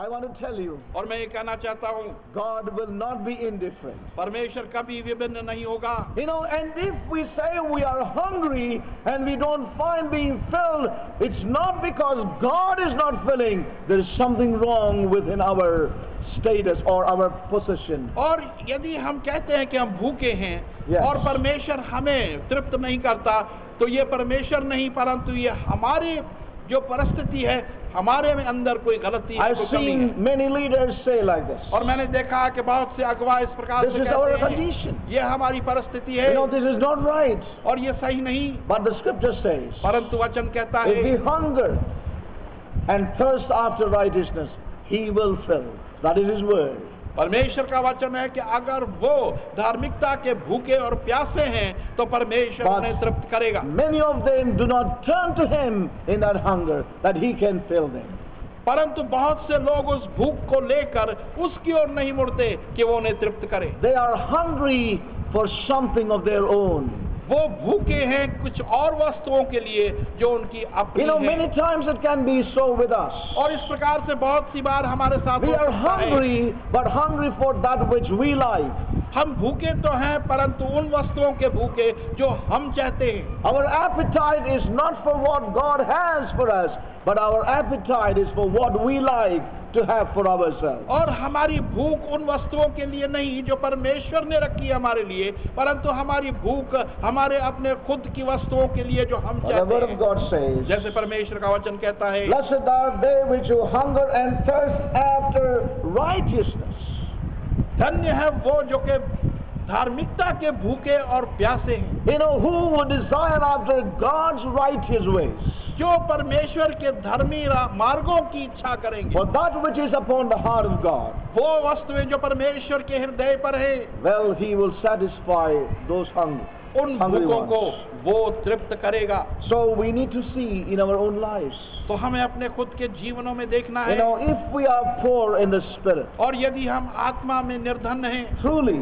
I want to tell you, और मैं ये कहना चाहता हूँ, God will not be indifferent. परमेश्वर कभी विभिन्न नहीं होगा। You know, and if we say we are hungry and we don't find being filled, it's not because God is not filling. There is something wrong within our status or our position. और यदि हम कहते हैं कि हम भूखे हैं Yes. और परमेश्वर हमें तृप्त नहीं करता, तो ये परमेश्वर नहीं, परंतु ये हमारी जो परिस्थिति है, हमारे में अंदर कोई गलती है, I've कोई कमी seen है। many leaders say like this. और मैंने देखा कि बहुत से अगुवा इस प्रकार This से is our कहते हैं, condition. ये हमारी परिस्थिति है You know, this is not right. और ये सही नहीं, But the scripture says, परंतु वचन कहता if we है, hunger and thirst after righteousness, He will fill. That is His word. परमेश्वर का वचन है कि अगर वो धार्मिकता के भूखे और प्यासे हैं, तो परमेश्वर But उन्हें तृप्त करेगा। many of them do not turn to Him in that hunger that He can fill them. परंतु बहुत से लोग उस भूख को लेकर उसकी ओर नहीं मुड़ते कि वो उन्हें तृप्त करे। They are hungry for something of their own. वो भूखे हैं कुछ और वस्तुओं के लिए जो उनकी अपनी You know, है। many times it can be so with us. और इस प्रकार से बहुत सी बार हमारे साथ We हो are सकता है। hungry, but hungry for that which we like. हम भूखे तो हैं, परंतु उन वस्तुओं के भूखे जो हम चाहते हैं। Our appetite is not for what God has for us, but our appetite is for what we like to have for ourselves. और हमारी भूख उन वस्तुओं के लिए नहीं जो परमेश्वर ने रखी है हमारे लिए, परंतु हमारी भूख हमारे अपने खुद की वस्तुओं के लिए जो हम But the चाहते word of हैं। God says, जैसे परमेश्वर का वचन कहता है, blessed are they which you hunger and thirst after righteousness. धन्य है वो जो के धार्मिकता के भूखे और प्यासे हैं, You know, who would desire after God's righteous ways? जो परमेश्वर के धर्मी मार्गों की इच्छा करेंगे। For that which is upon the heart of God, वो वस्तुएं जो परमेश्वर के हृदय पर है, well, He will satisfy those hungry उन भूखों को ones. वो तृप्त करेगा। So we need to see in our own lives. तो हमें अपने खुद के जीवनों में देखना You है, know, if we are poor in the spirit, और यदि हम आत्मा में निर्धन हैं, truly,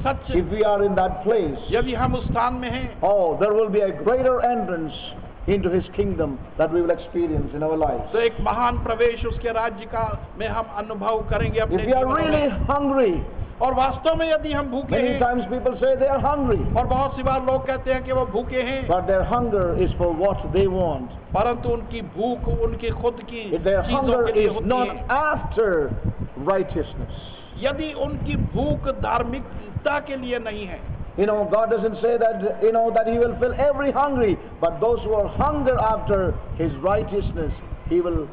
such if we are in that place, यदि हम उस स्थान में हैं, oh, there will be a greater entrance into His kingdom that we will experience in our lives. तो एक महान प्रवेश उसके राज्य का में हम अनुभव करेंगे अपने If we are जीवनों really में। hungry, और वास्तव में यदि हम भूखे many हैं, times people say they are hungry, और बहुत सी बार लोग कहते हैं कि वो भूखे हैं, but their hunger is for what they want. परंतु उनकी भूख उनकी खुद की If their चीजों hunger के लिए is होती not है। after righteousness, यदि उनकी भूख धार्मिकता के लिए नहीं है, you know, God doesn't say that, you know, that He will fill every hungry, but those who are hunger after His righteousness, He will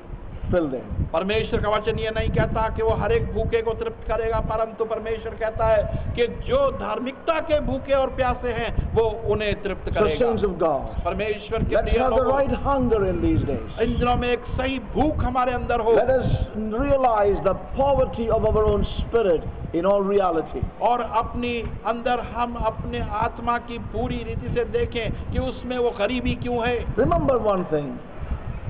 fill them. परमेश्वर का वचन ये नहीं कहता कि वो हर एक भूखे को तृप्त करेगा, परंतु परमेश्वर कहता है कि जो धार्मिकता के भूखे और प्यासे हैं वो उन्हें तृप्त So, करेगा। saints of God, परमेश्वर के let's प्रिय have the लोगों, right hunger in these days. इन दिनों में एक सही भूख हमारे अंदर हो, Let us realize the poverty of our own spirit in all reality. और अपनी अंदर हम अपने आत्मा की पूरी रीति से देखें कि उसमें वो गरीबी क्यों है। Remember one thing,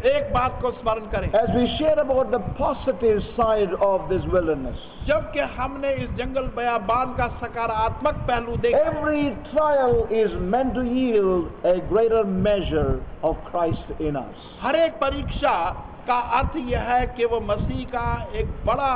एक बात को स्मरण करें, as we share about the positive side of this wilderness, जबकि हमने इस जंगल बयाबान का सकारात्मक पहलू देखा, every trial is meant to yield a greater measure of Christ in us. हर एक परीक्षा का अर्थ यह है कि वो मसीह का एक बड़ा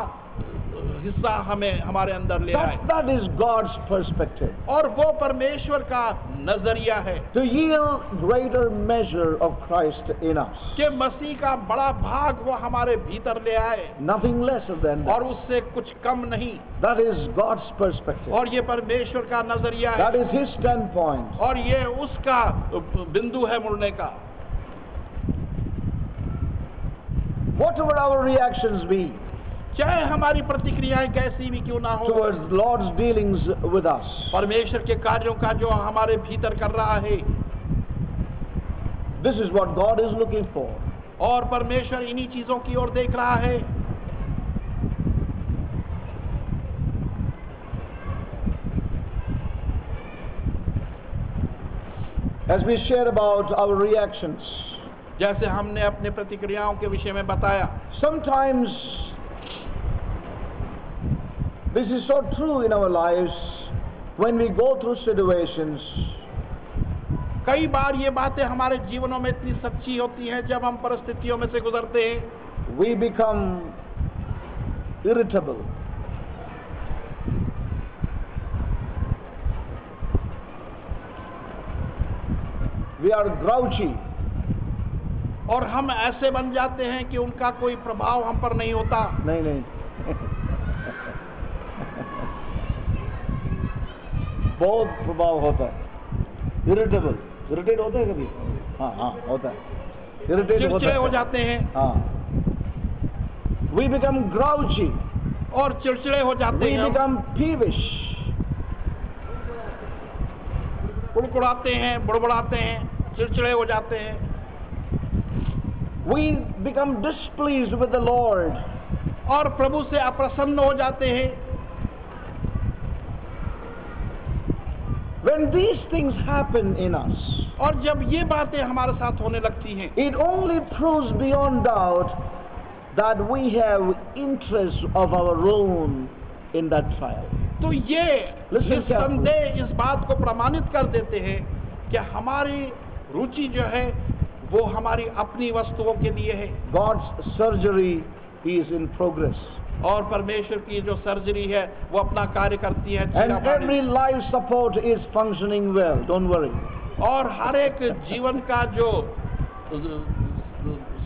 हिस्सा हमें हमारे अंदर ले आए, That is God's perspective. और वो परमेश्वर का नजरिया है To yield greater measure of Christ in us. कि मसीह का बड़ा भाग वो हमारे भीतर ले आए, Nothing lesser than और that. उससे कुछ कम नहीं, That is God's perspective. और ये परमेश्वर का नजरिया है, That is His standpoint. और ये उसका बिंदु है मुड़ने का। Whatever our reactions be चाहे हमारी प्रतिक्रियाएं कैसी भी क्यों ना हो, towards Lord's dealings with us, परमेश्वर के कार्यों का जो हमारे भीतर कर रहा है, this is what God is looking for. और परमेश्वर इन्हीं चीजों की ओर देख रहा है। As we share about our reactions, जैसे हमने अपने प्रतिक्रियाओं के विषय में बताया, sometimes this is so true in our lives when we go through situations. कई बार ये बातें हमारे जीवनों में इतनी सच्ची होती हैं, जब हम परिस्थितियों में से गुजरते हैं, We become irritable. We are grouchy. और हम ऐसे बन जाते हैं कि उनका कोई प्रभाव हम पर नहीं होता। नहीं बहुत प्रभाव होता है। इरिटेबल, इरिटेट होता है कभी? हाँ होता है। इरिटेट होता चिड़चिड़े है, हो जाते हैं। हाँ। We become grouchy. और चिड़चिड़े हो जाते We हैं। become peevish. कुड़कुड़ाते हैं, बुड़बुड़ाते हैं, चिड़चिड़े हो जाते हैं। We become displeased with the Lord. और प्रभु से अप्रसन्न हो जाते हैं। When these things happen in us, और जब ये बातें हमारे साथ होने लगती हैं, it only proves beyond doubt that we have interest of our own in that trial. तो ये Listen carefully. निस्संदेह इस बात को प्रमाणित कर देते हैं कि हमारी रुचि जो है वो हमारी अपनी वस्तुओं के लिए है। God's surgery is in progress. और परमेश्वर की जो सर्जरी है वो अपना कार्य करती है। And every life support is functioning well. Don't worry. और हर एक जीवन का जो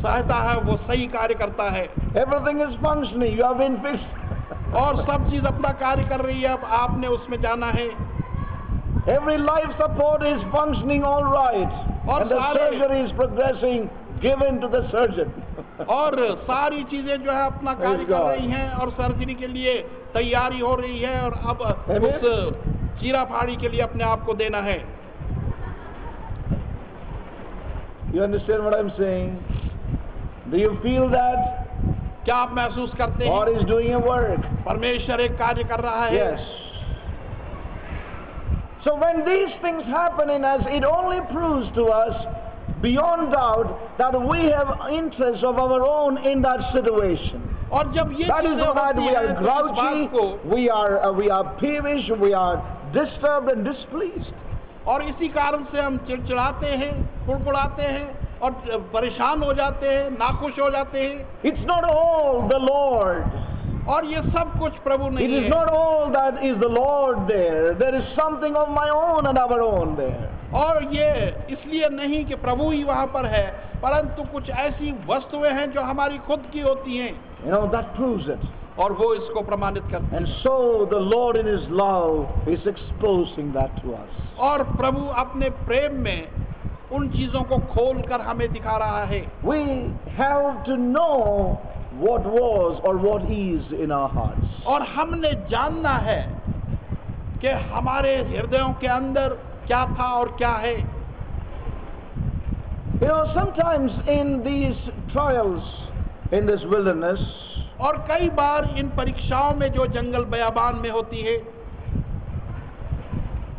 सहायता है वो सही कार्य करता है। Everything is functioning. You have been fixed. और सब चीज अपना कार्य कर रही है। अब आपने उसमें जाना है। Every life support is functioning all right. और And the surgery is progressing, given to the surgeon. और सारी चीजें जो है अपना कार्य Praise कर God. रही हैं और सर्जरी के लिए तैयारी हो रही है और अब Amen. उस चीरा फाड़ी के लिए अपने आप को देना है। You understand what I'm saying? Do you feel that क्या आप महसूस करते हैं? God is doing a work? परमेश्वर एक कार्य कर रहा है। Yes. So when these things happen in us, it only proves to us beyond doubt that we have interest of our own in that situation. और जब ये That is चीजें why होती we हैं are तो इस बात grouchy, को we are peevish, we are disturbed and displeased. और इसी कारण से हम चिड़चिड़ाते हैं, कुड़कुड़ाते हैं और परेशान हो जाते हैं, नाखुश हो जाते हैं। It's not all the Lord. और ये सब कुछ प्रभु It नहीं is है। not all that is the Lord there. There is something of my own and our own there. और ये इसलिए नहीं कि प्रभु ही वहां पर है, परंतु कुछ ऐसी वस्तुएं हैं जो हमारी खुद की होती हैं। You know, that proves it. और वो इसको प्रमाणित करते हैं। And so the Lord in His love is exposing that to us. और प्रभु अपने प्रेम में उन चीजों को खोल कर हमें दिखा रहा है। We have to know what was or what is in our hearts. और हमने जानना है कि हमारे हृदयों के अंदर क्या था और क्या है। You know, sometimes in these trials in this wilderness, और कई बार इन परीक्षाओं में जो जंगल बयाबान में होती है,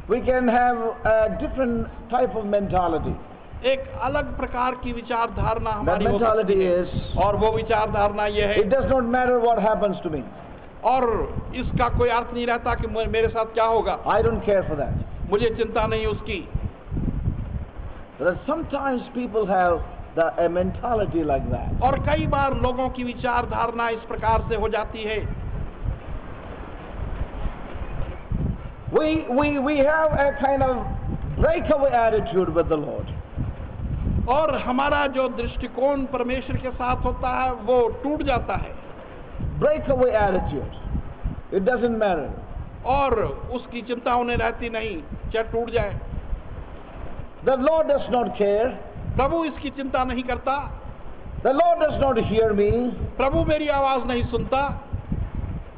we can have a different type of mentality. एक अलग प्रकार की विचारधारणा That हमारी हो mentality सकती है। is, और वो विचारधारणा ये है, it does not matter what happens to me. और इसका कोई अर्थ नहीं रहता कि मेरे साथ क्या होगा, I don't care for that. मुझे चिंता नहीं उसकी। But sometimes people have a mentality like that. और कई बार लोगों की विचारधारणा इस प्रकार से हो जाती है। We have a kind of breakaway attitude with the Lord. और हमारा जो दृष्टिकोण परमेश्वर के साथ होता है वो टूट जाता है। Breakaway attitude. It doesn't matter. और उसकी चिंता उन्हें रहती नहीं, चाहे टूट जाए। The Lord does not care. प्रभु इसकी चिंता नहीं करता। The Lord does not hear me. प्रभु मेरी आवाज नहीं सुनता।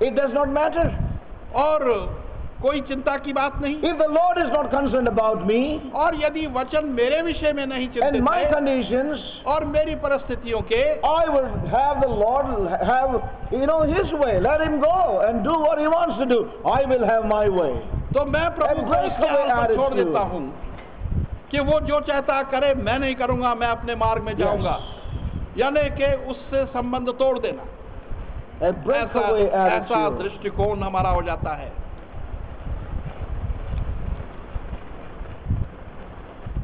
It does not matter. और कोई चिंता की बात नहीं। If the Lord is not concerned about me और यदि वचन मेरे विषय में नहीं and चिंतित my है conditions, और मेरी परिस्थितियों के, I will have the Lord have, His way. Let Him go and do what He wants to do. I will have my way. तो मैं प्रभु को इसके हाथ पर छोड़ देता हूँ कि वो जो चाहता करे, मैं नहीं करूंगा, मैं अपने मार्ग में जाऊंगा। यानी कि उससे संबंध तोड़ देना। A breakaway ऐसा attitude. दृष्टिकोण हमारा हो जाता है।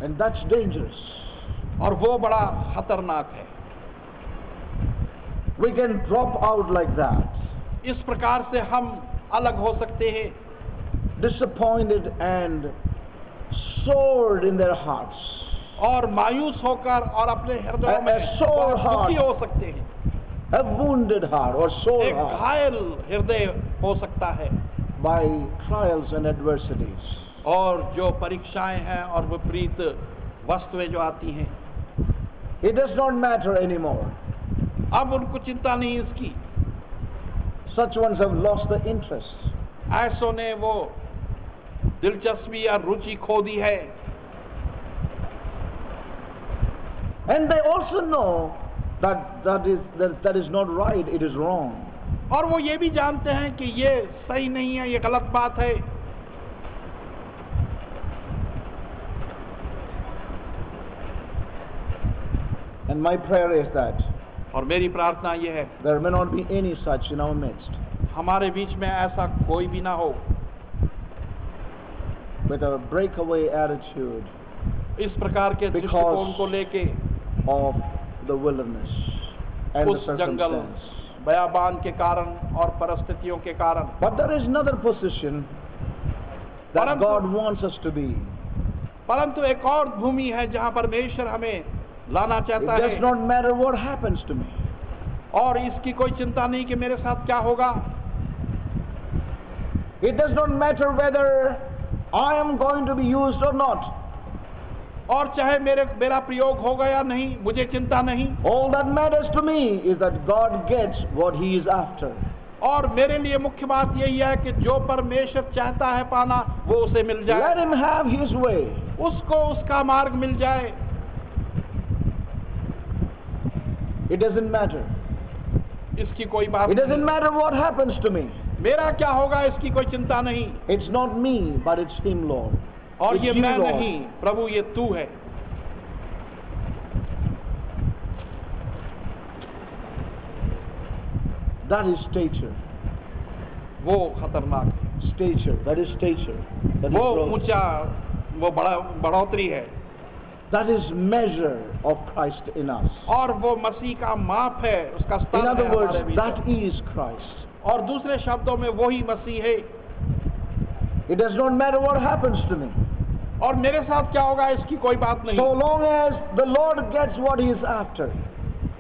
And that's dangerous. और वो बड़ा खतरनाक है। We can drop out like that. इस प्रकार से हम अलग हो सकते हैं, disappointed and sored in their hearts. और मायूस होकर और अपने हृदयों में A sore दुखी heart. हो सकते हैं। A wounded heart or sore एक heart घायल हृदय हो सकता है, by trials and adversities. और जो परीक्षाएं हैं और विपरीत वस्तुएं जो आती हैं, It does not matter anymore. अब उनको चिंता नहीं इसकी। Such ones have lost the interest. ऐसों ने वो दिलचस्पी या रुचि खो दी है, And they also know that is not right, it is wrong. और वो ये भी जानते हैं कि ये सही नहीं है, ये गलत बात है। And my prayer is that और मेरी प्रार्थना ये है, there may not be any such in our midst, हमारे बीच में ऐसा कोई भी ना हो with a breakaway attitude इस प्रकार के Because- दृष्टिकोण को लेके of the wilderness and the उस जंगल circumstance. बयाबान के कारण और परिस्थितियों के कारण। But there is another position that परंतु- God wants us to be. परंतु एक और भूमि है जहां परमेश्वर हमें लाना It चाहता does है, not matter what happens to me. और इसकी कोई चिंता नहीं कि मेरे साथ क्या होगा। It does not matter whether I am going to be used or not. और चाहे मेरा प्रयोग होगा या नहीं, मुझे चिंता नहीं। All that matters to me is that God gets what He is after. और मेरे लिए मुख्य बात यही है कि जो परमेश्वर चाहता है पाना, वो उसे मिल Let जाए, Him have His way. उसको उसका मार्ग मिल जाए। It doesn't matter. इसकी कोई बात It doesn't नहीं। matter what happens to me. मेरा क्या होगा इसकी कोई चिंता नहीं। It's not me, but it's Him, Lord. और It's ये you, मैं Lord. नहीं, प्रभु ये तू है। That is stature. वो खतरनाक है, Stature. That is stature. That is वो growth. ऊंचा, वो बढ़ोतरी है, That is measure of Christ in us. और वो मसीह का माप है, उसका In स्तर है other words, हमारे that भीतर। is Christ. और दूसरे शब्दों में वही मसीह है। It does not matter what happens to me. और मेरे साथ क्या होगा इसकी कोई बात नहीं। So long as the Lord gets what He is after,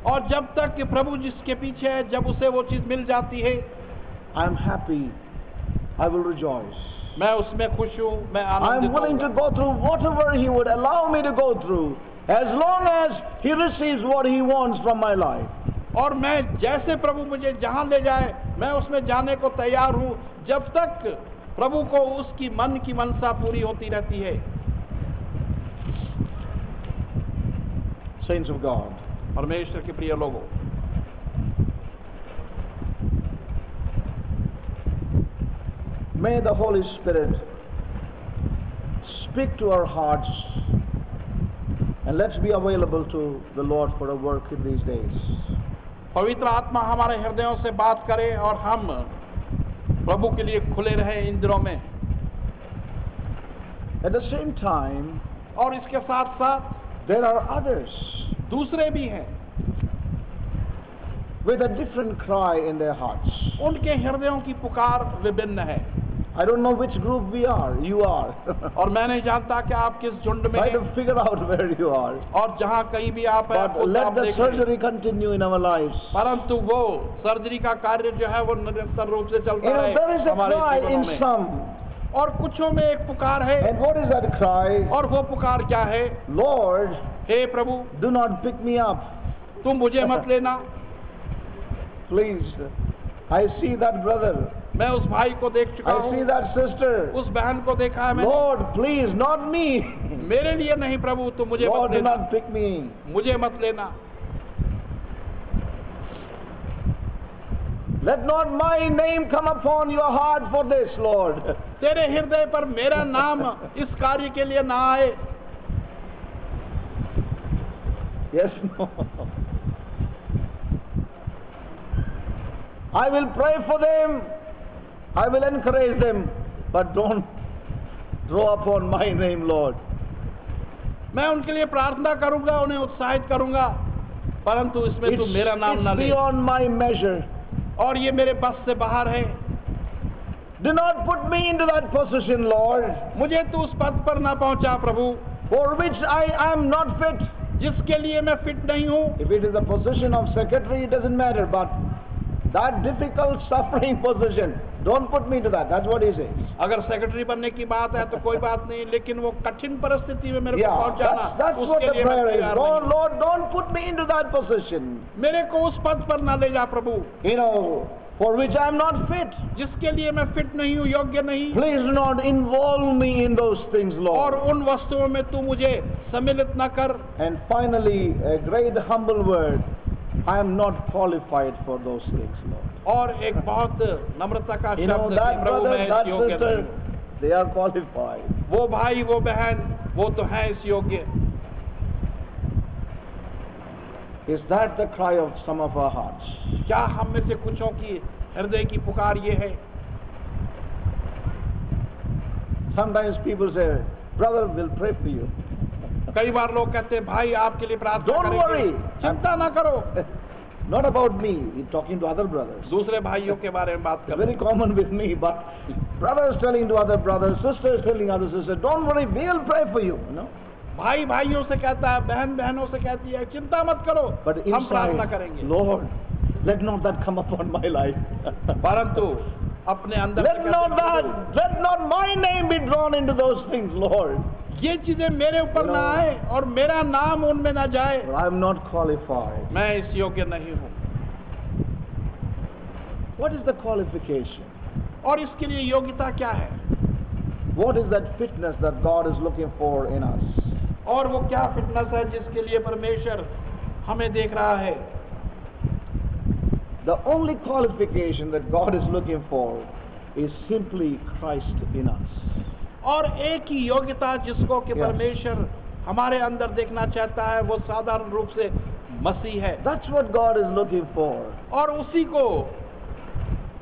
और जब तक कि प्रभु जिसके पीछे है, जब उसे वो चीज मिल जाती है, I am happy. I will rejoice. मैं उसमें खुश हूँ, मैं I am आनंदित willing to होऊंगा। go through whatever He would allow me to go through, as long as He receives what He wants from my life. और मैं जैसे प्रभु मुझे जहाँ ले जाए, मैं उसमें जाने को तैयार हूँ, जब तक प्रभु को उसकी मन की मनसा पूरी होती रहती है। Saints of God, परमेश्वर के प्रिय लोगों, may the Holy Spirit speak to our hearts, and let's be available to the Lord for a work in these days. पवित्र आत्मा हमारे हृदयों से बात करे और हम प्रभु के लिए खुले रहे इन दिनों में। At the same time, और इसके साथ साथ there are others दूसरे भी हैं, with a different cry in their hearts. उनके हृदयों की पुकार विभिन्न है। I don't know which group we are. You are. और मैं नहीं जानता कि आप किस झुंड में Try हैं, to figure out where you are. और जहाँ कहीं भी आप हैं, But उसे let आप the देख लें। surgery continue in our lives. परंतु वो सर्जरी का कार्य जो है वो निरंतर रूप से चलता You know, है there is a हमारे cry जीवनों in में। some. और कुछों में एक पुकार है, And what is that cry? और वो पुकार क्या है? Lord, hey Prabhu, do not pick me up. तुम मुझे मत लेना। Please. I see that brother. मैं उस भाई को देख चुका I see हूँ, that sister. उस बहन को देखा है मैंने। Lord, please, not me. मेरे लिए नहीं प्रभु, तुम मुझे Lord, मत do लेना, not pick me. मुझे मत लेना। Let not my name come upon your heart for this, Lord. तेरे हृदय पर मेरा नाम इस कार्य के लिए ना आए। Yes, no. I will pray for them. I will encourage them. But don't throw upon my name, Lord. मैं उनके लिए प्रार्थना करूंगा, उन्हें उत्साहित करूंगा, परंतु इसमें तू मेरा नाम ना It's ले। beyond my measure. और ये मेरे बस से बाहर है। Do not put me into that position, Lord, मुझे तू उस पद पर ना पहुंचा प्रभु, for which I am not fit. जिसके लिए मैं फिट नहीं हूँ। If it is the position of secretary, it doesn't matter, but that difficult, suffering position, don't put me to that. That's what he says. अगर secretary बनने की बात है तो कोई बात नहीं, लेकिन वो कठिन परिस्थिति में मेरे को Yeah, पहुंचाना, that's what उसके the लिए मैं prayer is. तैयार Lord, नहीं। Lord, don't put me into that position, मेरे को उस पद पर ना ले जा प्रभु, for which I am not fit. जिसके लिए मैं फिट नहीं हूँ, योग्य नहीं। Please do not involve me in those things, और Lord. उन वस्तुओं में तू मुझे सम्मिलित न कर। And finally, a great humble word, I am not qualified for those things, Lord. और एक बहुत नम्रता का You know, शब्द, that प्रभु brother, मैं इस that योग्य नहीं sister, हूँ। they are qualified. वो भाई वो बहन वो तो है इस योग्य। Is that the cry of some of our hearts? क्या हम में से कुछों की हृदय की पुकार ये है? Sometimes people say, brother, we'll pray for you. कई बार लोग कहते हैं भाई आपके लिए प्रार्थना Don't करेंगे, worry. चिंता ना करो। Not about me, we're talking to other brothers. दूसरे भाइयों के बारे में बात It's कर। very common with me, but brothers telling to other brothers, sisters telling other sisters, don't worry, we'll pray for you. भाई भाइयों से कहता है, बहन बहनों से कहती है, चिंता मत करो, But हम प्रार्थना inside, करेंगे। Lord, let not that come upon my life. परंतु अपने अंदर से Let not my name be drawn into those things, Lord. ये चीजें मेरे ऊपर ना आए और मेरा नाम उनमें ना जाए। For I am not qualified. मैं इस योग्य नहीं हूँ। What is the qualification? और इसके लिए योग्यता क्या है? What is that fitness that God is looking for in us? और वो क्या फिटनेस है जिसके लिए परमेश्वर हमें देख रहा है? The only qualification that God is looking for is simply Christ in us. और एक ही योग्यता जिसको कि Yeah. परमेश्वर हमारे अंदर देखना चाहता है, वो साधारण रूप से मसीह है। That's what God is looking for. और उसी को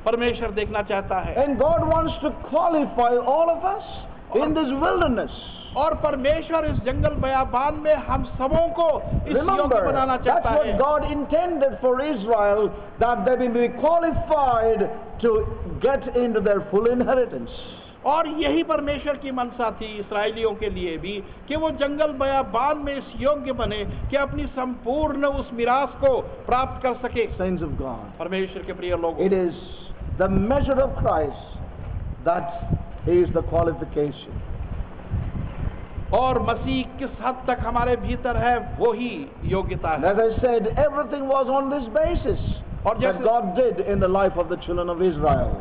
परमेश्वर देखना चाहता है। And God wants to qualify all of us in this wilderness. और परमेश्वर इस जंगल बयाबान में हम सबों को इस योग्य Remember, बनाना that's चाहता what है। God intended for Israel, that they will be qualified to get into their full inheritance. और यही परमेश्वर की मनसा थी इस्राएलियों के लिए भी, कि वो जंगल बयाबान में इस योग्य बने कि अपनी संपूर्ण उस मिरास को प्राप्त कर सके। Saints of God, परमेश्वर के प्रिय लोगों, it is the measure of Christ that is the qualification. और मसीह किस हद तक हमारे भीतर है वो ही योग्यता And है। as I said, everything was on this basis और that जैसे God did in the life of the children of Israel.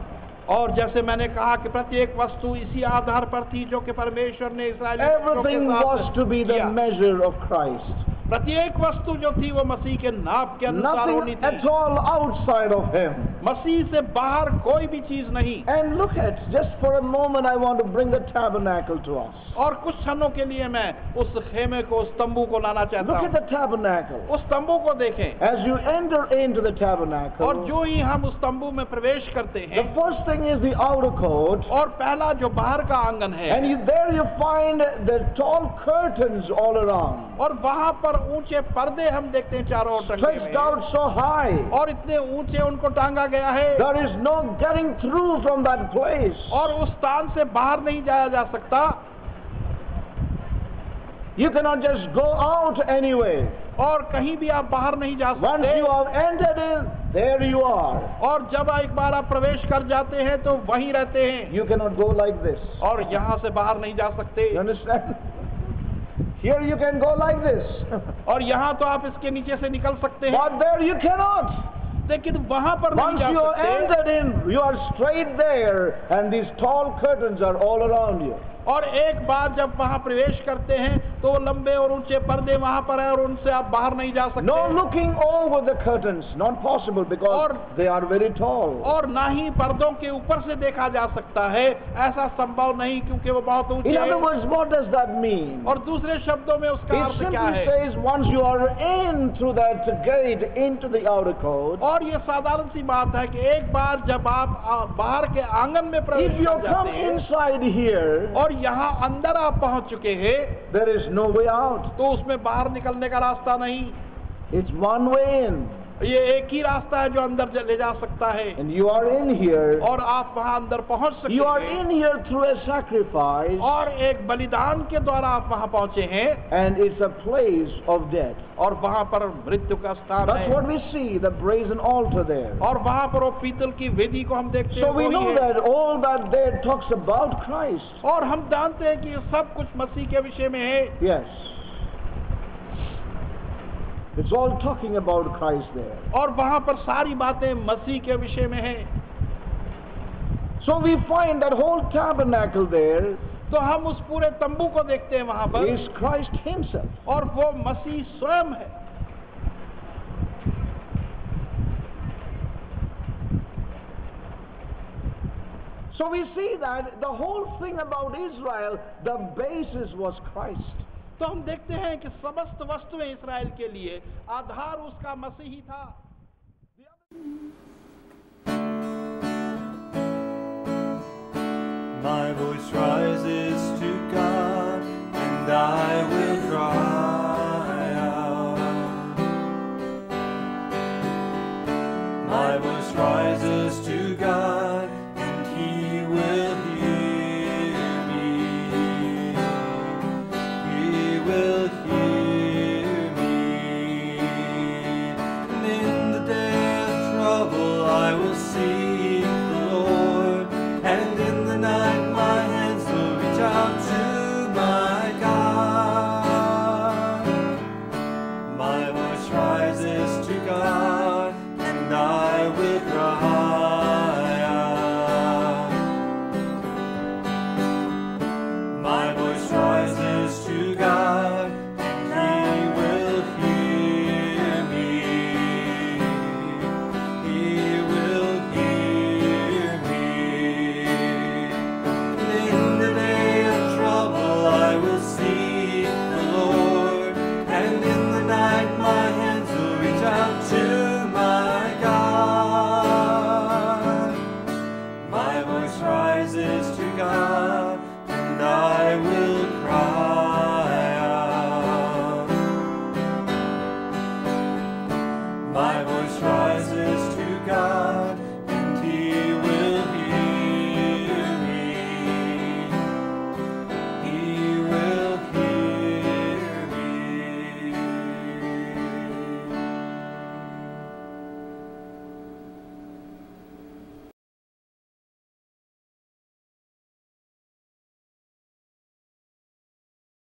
और जैसे मैंने कहा कि प्रत्येक वस्तु इसी आधार पर थी जो कि परमेश्वर ने इस्राएलियों के Everything was साथ to be the किया। measure of Christ. प्रत्येक वस्तु जो थी वो मसीह के नाप के अनुसार होनी Nothing at थी। all outside of Him. मसीह से बाहर कोई भी चीज नहीं। And look at, just for a moment, I want to bring the tabernacle to us. और कुछ क्षणों के लिए मैं उस खेमे को, उस तंबू को लाना चाहता Look हूँ। at the tabernacle. उस तंबू को देखें, As you enter into the और tabernacle, जो ही हम उस तंबू में प्रवेश करते the हैं, first thing is the outer court. और पहला जो बाहर का आंगन है, And there you find the tall curtains all around, और वहां पर ऊंचे पर्दे हम देखते हैं चारों ओर टंगे stretched हुए, out so high. और इतने ऊंचे उनको टांगा गया है, There is no getting through from that place. और उस स्थान से बाहर नहीं जाया जा सकता। You cannot just go out anyway. और कहीं भी आप बाहर नहीं जा Once सकते। you have entered in, there you are. और जब एक बार आप प्रवेश कर जाते हैं तो वहीं रहते हैं, You cannot go like this. और यहाँ से बाहर नहीं जा सकते। You understand? Here you can go like this. और यहाँ तो आप इसके नीचे से निकल सकते हैं, But there you cannot. लेकिन वहां पर नहीं Once जा you are सकते। entered in, you are straight there, and these tall curtains are all around you. और एक बार जब वहां प्रवेश करते हैं तो लंबे और ऊंचे पर्दे वहां पर है, और उनसे आप बाहर नहीं जा सकते। No looking over the curtains, not possible because they are very tall. और ना ही पर्दों के ऊपर से देखा जा सकता है, ऐसा संभव नहीं, क्योंकि वो बहुत ऊंचे In other हैं। words, what does that mean? और दूसरे शब्दों में उसका It अर्थ क्या simply है? says once you are in through that gate into the outer court, और ये साधारण सी बात है कि एक बार जब आप बाहर के आंगन में if प्रवेश you कर come जाते हैं inside here, और यहाँ अंदर आप पहुंच चुके हैं, there is no way out. तो उसमें बाहर निकलने का रास्ता नहीं। It's one way in ये एक ही रास्ता है जो अंदर ले जा सकता है, And you are in here. और आप वहां अंदर पहुंच सकते You are हैं, in here through a sacrifice, और एक बलिदान के द्वारा आप वहां पहुंचे हैं, and it's a place of death. और वहां पर मृत्यु का स्थान That's है, what we see, the brazen altar there. और वहां पर वो पीतल की वेदी को हम देखते हैं, So we वही know है। that all that there talks about Christ. और हम जानते हैं कि ये सब कुछ मसीह के विषय में है। Yes. It's all talking about Christ there. और वहां पर सारी बातें मसीह के विषय में है। So we find that whole tabernacle there तो हम उस पूरे तंबू को देखते हैं वहां पर, is Christ himself. और वो मसीह स्वयं है। So we see that the whole thing about Israel, the basis was Christ. तो हम देखते हैं कि समस्त वस्तुएं इस्राएल के लिए आधार उसका मसीह ही था। My voice rises to God, and I will cry out. My voice rises to God, and He will hear me. He will hear me. And in the day of trouble I will seek the Lord, and in the night my hands will reach out to my God. My voice rises to God, and I will cry out. My voice rises to God, and He will hear me. He will hear me. In the day of trouble I will seek the Lord, and in the night my hands will reach out to my God. My voice rises to God.